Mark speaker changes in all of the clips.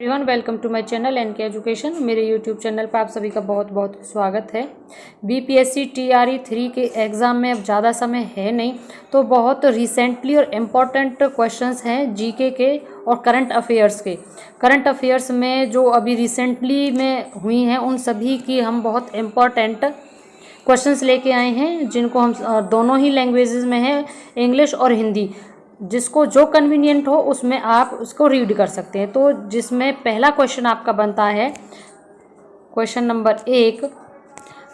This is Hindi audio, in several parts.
Speaker 1: Everyone, welcome to my channel NK Education. मेरे यूट्यूब चैनल पर आप सभी का बहुत बहुत स्वागत है। बीपीएससी टीआरई 3 के एग्ज़ाम में अब ज़्यादा समय है नहीं, तो बहुत रिसेंटली और इम्पॉर्टेंट क्वेश्चंस हैं जीके के और करंट अफेयर्स के। करंट अफेयर्स में जो अभी रिसेंटली में हुई हैं उन सभी की हम बहुत इम्पॉर्टेंट क्वेश्चंस लेके आए हैं, जिनको हम दोनों ही लैंग्वेजेस में हैं, इंग्लिश और हिंदी। जिसको जो कन्वीनियंट हो उसमें आप उसको रीड कर सकते हैं। तो जिसमें पहला क्वेश्चन आपका बनता है, क्वेश्चन नंबर 1,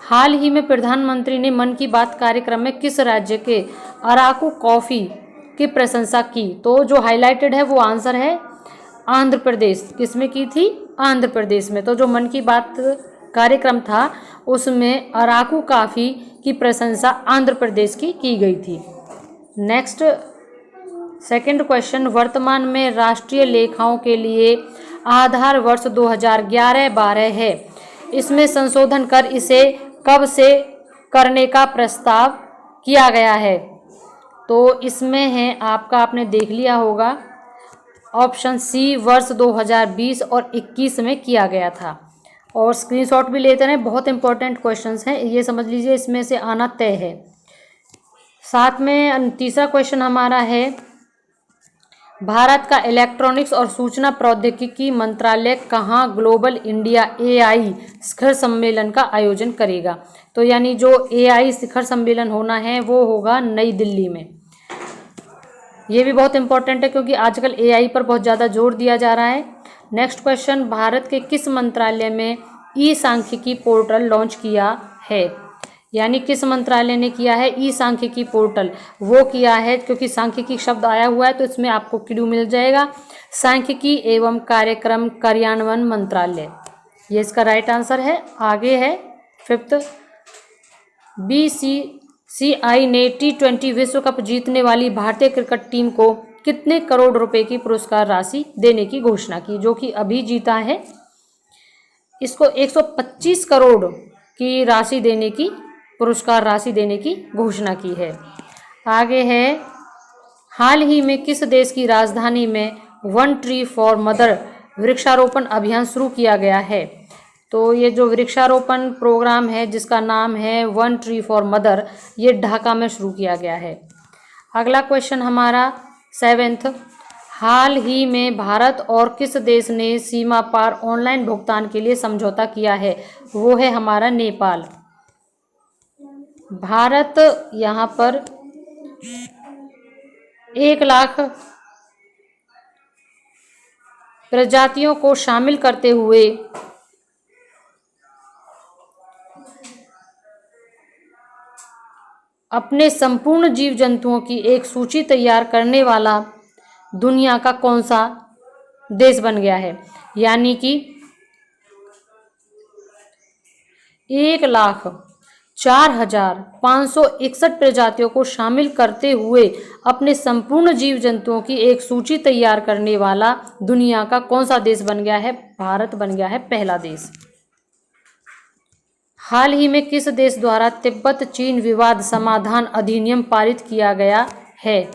Speaker 1: हाल ही में प्रधानमंत्री ने मन की बात कार्यक्रम में किस राज्य के अराकू कॉफ़ी की प्रशंसा की? तो जो हाईलाइटेड है वो आंसर है आंध्र प्रदेश। किसमें की थी? आंध्र प्रदेश में। तो जो मन की बात कार्यक्रम था उसमें अराकू कॉफ़ी की प्रशंसा आंध्र प्रदेश की गई थी। नेक्स्ट सेकंड क्वेश्चन, वर्तमान में राष्ट्रीय लेखाओं के लिए आधार वर्ष 2011-12 है। इसमें संशोधन कर इसे कब से करने का प्रस्ताव किया गया है? तो इसमें है आपका, आपने देख लिया होगा, ऑप्शन सी वर्ष 2020 और 21 में किया गया था। और स्क्रीनशॉट भी लेते रहें, बहुत इंपॉर्टेंट क्वेश्चंस हैं, ये समझ लीजिए इसमें से आना तय है। साथ में तीसरा क्वेश्चन हमारा है, भारत का इलेक्ट्रॉनिक्स और सूचना प्रौद्योगिकी मंत्रालय कहाँ ग्लोबल इंडिया एआई शिखर सम्मेलन का आयोजन करेगा? तो यानी जो एआई शिखर सम्मेलन होना है वो होगा नई दिल्ली में। ये भी बहुत इंपॉर्टेंट है क्योंकि आजकल एआई पर बहुत ज़्यादा जोर दिया जा रहा है। नेक्स्ट क्वेश्चन, भारत के किस मंत्रालय में ई सांख्यिकी पोर्टल लॉन्च किया है? यानी किस मंत्रालय ने किया है ई सांख्यिकी पोर्टल? वो किया है, क्योंकि सांख्यिकी शब्द आया हुआ है तो इसमें आपको क्लू मिल जाएगा, सांख्यिकी एवं कार्यक्रम कार्यान्वयन मंत्रालय। ये इसका राइट आंसर है। आगे है फिफ्थ, बीसीसीआई ने T20 विश्व कप जीतने वाली भारतीय क्रिकेट टीम को कितने करोड़ रुपए की पुरस्कार राशि देने की घोषणा की? जो कि अभी जीता है, इसको 125 करोड़ की राशि देने की, पुरस्कार राशि देने की घोषणा की है। आगे है, हाल ही में किस देश की राजधानी में वन ट्री फॉर मदर वृक्षारोपण अभियान शुरू किया गया है? तो ये जो वृक्षारोपण प्रोग्राम है जिसका नाम है वन ट्री फॉर मदर, ये ढाका में शुरू किया गया है। अगला क्वेश्चन हमारा 7th, हाल ही में भारत और किस देश ने सीमा पार ऑनलाइन भुगतान के लिए समझौता किया है? वो है हमारा नेपाल। भारत यहाँ पर 1 लाख प्रजातियों को शामिल करते हुए अपने संपूर्ण जीव जंतुओं की एक सूची तैयार करने वाला दुनिया का कौन सा देश बन गया है? यानी कि 1,04,561 प्रजातियों को शामिल करते हुए अपने संपूर्ण जीव जंतुओं की एक सूची तैयार करने वाला दुनिया का कौन सा देश बन गया है? भारत बन गया है पहला देश। हाल ही में किस देश द्वारा तिब्बत चीन विवाद समाधान अधिनियम पारित किया गया है?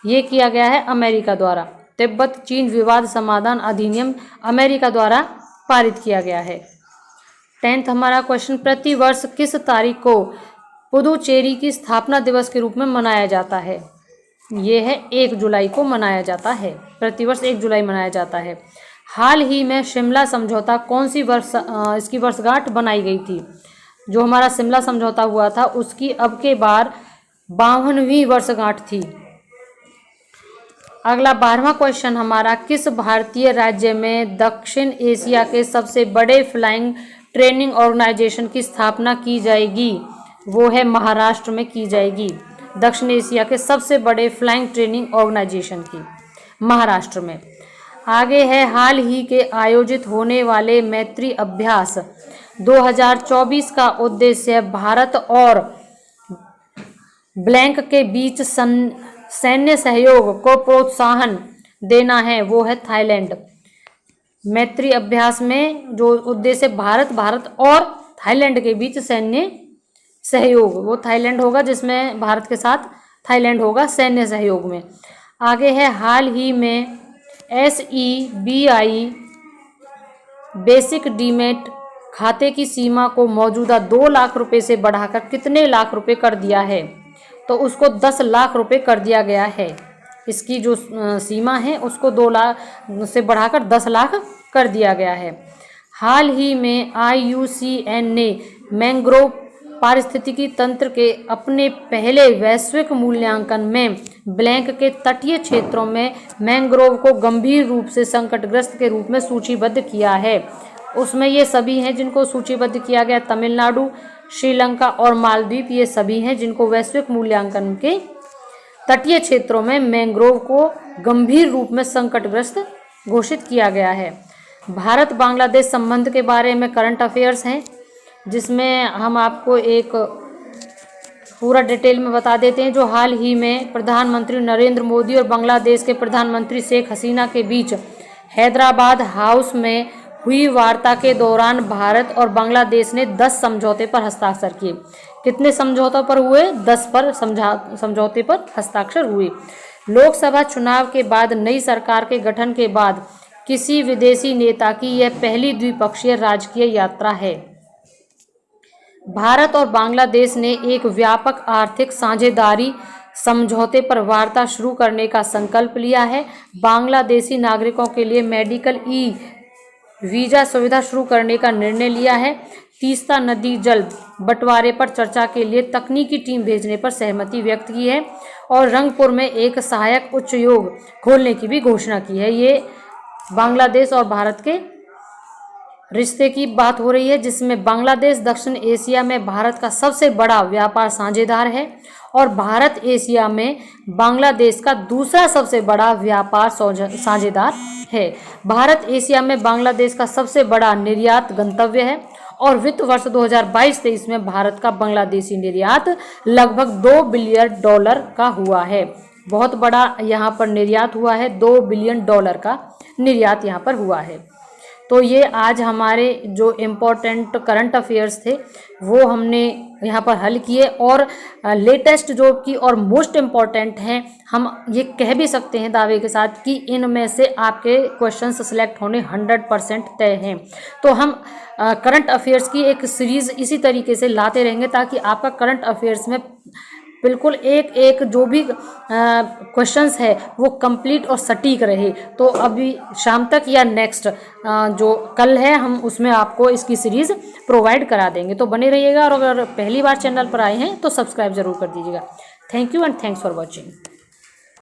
Speaker 1: ये किया गया है अमेरिका द्वारा। तिब्बत चीन विवाद समाधान अधिनियम अमेरिका द्वारा पारित किया गया है। 10th हमारा क्वेश्चन, प्रतिवर्ष किस तारीख को पुदुचेरी की स्थापना दिवस के रूप में मनाया जाता है? ये है 1 जुलाई को मनाया जाता है, प्रतिवर्ष 1 जुलाई मनाया जाता है। हाल ही में शिमला समझौता कौन सी इसकी वर्षगांठ बनाई गई थी? जो हमारा शिमला समझौता हुआ था उसकी अब के बार 52वीं वर्षगांठ थी। अगला 12वां क्वेश्चन हमारा, किस भारतीय राज्य में दक्षिण एशिया के सबसे बड़े फ्लाइंग ट्रेनिंग ऑर्गेनाइजेशन की स्थापना की जाएगी? वो है महाराष्ट्र में की जाएगी। दक्षिण एशिया के सबसे बड़े फ्लाइंग ट्रेनिंग ऑर्गेनाइजेशन की महाराष्ट्र में। आगे है, हाल ही के आयोजित होने वाले मैत्री अभ्यास 2024 का उद्देश्य भारत और ब्लैंक के बीच सैन्य सहयोग को प्रोत्साहन देना है। वो है थाईलैंड। मैत्री अभ्यास में जो उद्देश्य भारत और थाईलैंड के बीच सैन्य सहयोग, वो थाईलैंड होगा जिसमें भारत के साथ थाईलैंड होगा सैन्य सहयोग में। आगे है, हाल ही में SEBI बेसिक डीमैट खाते की सीमा को मौजूदा 2 लाख रुपए से बढ़ाकर कितने लाख रुपए कर दिया है? तो उसको 10 लाख रुपए कर दिया गया है। इसकी जो सीमा है उसको 2 लाख से बढ़ाकर 10 लाख कर दिया गया है। हाल ही में IUCN ने मैंग्रोव पारिस्थितिकी तंत्र के अपने पहले वैश्विक मूल्यांकन में ब्लैंक के तटीय क्षेत्रों में मैंग्रोव को गंभीर रूप से संकटग्रस्त के रूप में सूचीबद्ध किया है। उसमें ये सभी हैं जिनको सूचीबद्ध किया गया, तमिलनाडु, श्रीलंका और मालदीव, ये सभी हैं जिनको वैश्विक मूल्यांकन के तटीय क्षेत्रों में मैंग्रोव को गंभीर रूप में संकटग्रस्त घोषित किया गया है। भारत बांग्लादेश संबंध के बारे में करंट अफेयर्स हैं, जिसमें हम आपको एक पूरा डिटेल में बता देते हैं। जो हाल ही में प्रधानमंत्री नरेंद्र मोदी और बांग्लादेश के प्रधानमंत्री शेख हसीना के बीच हैदराबाद हाउस में हुई वार्ता के दौरान भारत और बांग्लादेश ने 10 समझौते पर हस्ताक्षर किए। कितने समझौतों पर हुए? 10 पर समझौते पर हस्ताक्षर हुए। लोकसभा चुनाव के बाद नई सरकार के गठन के बाद किसी विदेशी नेता की यह पहली द्विपक्षीय राजकीय यात्रा है। भारत और बांग्लादेश ने एक व्यापक आर्थिक साझेदारी समझौते पर वार्ता शुरू करने का संकल्प लिया है। बांग्लादेशी नागरिकों के लिए मेडिकल वीज़ा सुविधा शुरू करने का निर्णय लिया है। तीस्ता नदी जल बंटवारे पर चर्चा के लिए तकनीकी टीम भेजने पर सहमति व्यक्त की है और रंगपुर में एक सहायक उच्च योग खोलने की भी घोषणा की है। ये बांग्लादेश और भारत के रिश्ते की बात हो रही है, जिसमें बांग्लादेश दक्षिण एशिया में भारत का सबसे बड़ा व्यापार साझेदार है और भारत एशिया में बांग्लादेश का दूसरा सबसे बड़ा व्यापार साझेदार है। भारत एशिया में बांग्लादेश का सबसे बड़ा निर्यात गंतव्य है और वित्त वर्ष 2022-23 में भारत का बांग्लादेशी निर्यात लगभग $2 बिलियन का हुआ है। बहुत बड़ा यहाँ पर निर्यात हुआ है, $2 बिलियन का निर्यात यहाँ पर हुआ है। तो ये आज हमारे जो इम्पोर्टेंट करंट अफेयर्स थे वो हमने यहाँ पर हल किए और लेटेस्ट जो की और मोस्ट इम्पॉर्टेंट हैं, हम ये कह भी सकते हैं दावे के साथ कि इनमें से आपके क्वेश्चंस सिलेक्ट होने 100% तय हैं। तो हम करंट अफेयर्स की एक सीरीज़ इसी तरीके से लाते रहेंगे ताकि आपका करंट अफेयर्स में बिल्कुल एक एक जो भी क्वेश्चंस है वो कंप्लीट और सटीक रहे। तो अभी शाम तक या नेक्स्ट जो कल है हम उसमें आपको इसकी सीरीज़ प्रोवाइड करा देंगे। तो बने रहिएगा और अगर पहली बार चैनल पर आए हैं तो सब्सक्राइब ज़रूर कर दीजिएगा। Thank you and thanks for watching.